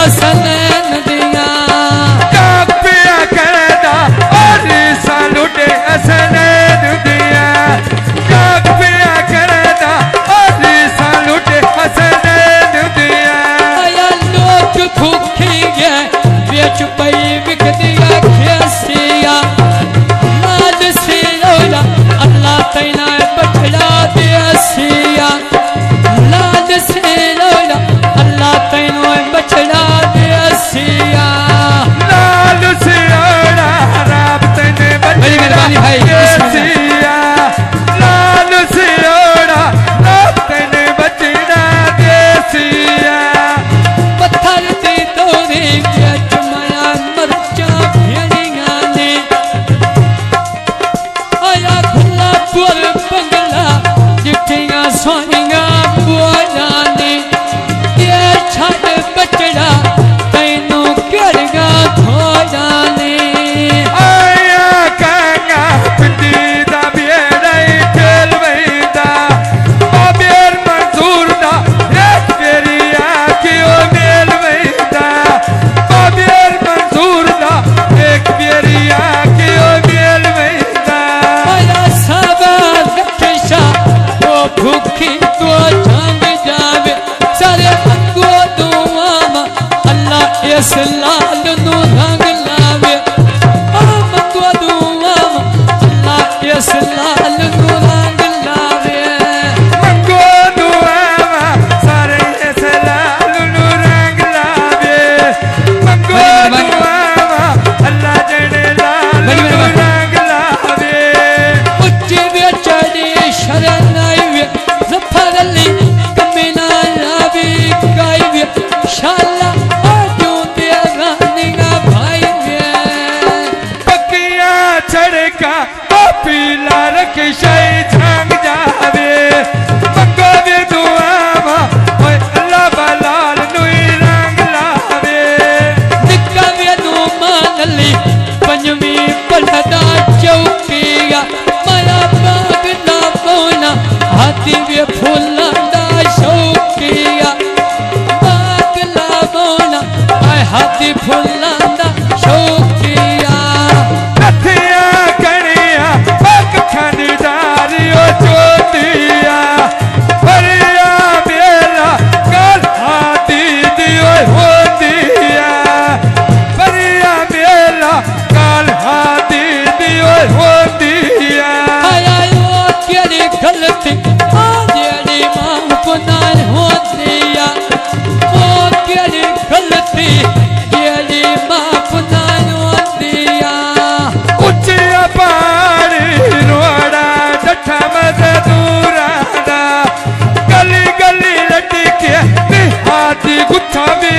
हसनैन दिया कापिया करदा और सालुटे हसनैन दिया कापिया करदा और सालुटे हसनैन दिया आया लोग भूखी है बेच पई बिक दिया खेसिया लाल से रोला अल्लाह तैना बचड़ा देसिया लाल से रोला अल्लाह तैनो बचड़ा देसिया लाल से ओड़ा राब तने बड़ी मेहरबानी भाई, देसिया लाल से ओड़ा राब तने बचड़ा देसिया पत्थर दे दौरे बेच माया मरचा भेड़िया ने आया खुला पुर बंगला जिठिया सोनिया बोला ने ये छड़ बचड़ा तैनू करगा थोड़ा ने आया कांगा पिंडी दा बेड़ाई खेल वहीदा बाबेर मंजूर दा एक बेरिया क्यों मेल वहीदा बाबेर मंजूर दा एक बेरिया क्यों मेल वहीदा आया साबा रखेशा वो भूखी तो जान जावे सारे मंगो दुआमा अल्लाह इस लाल नू रंग लावे मंगो दुआमा अल्लाह इस लाल नू रंग लावे मंगो दुआवा सारे इस लाल नू रंग लावे मंगो दुआवा अल्लाह जड़े लाल नू रंग लावे उच्चे वे चढ़ी शरण आई वे जफर अली कमीना लावी गाई वे शाला आजू दे गानिया भाई वे पकिया छड़का पीला रख शई झांग जावे मंगो वे दुआवा ओए अल्लाह बलाल नुई रंग लावे निका वे नू मानली पंजवी पलदा चौकिया माया बाग ना बोना हाथी वे फूला दा शौकिया बाग ला बोना आय हाथी फूला दा शौकिया नथिया कणिया पक खंडारियो चोटिया भरिया बेला कल हाथी दियो होतिया भरिया बेला कल हाथी दियो होतिया आया ओ केड़ी गलती जेड़ी मां पुनान होतिया ओ केड़ी गलती जेड़ी मां पुनान होतिया उचिया पाड़ी रोड़ा डठा मजदूरा दा गली गली लटके हाथी गुच्छा भी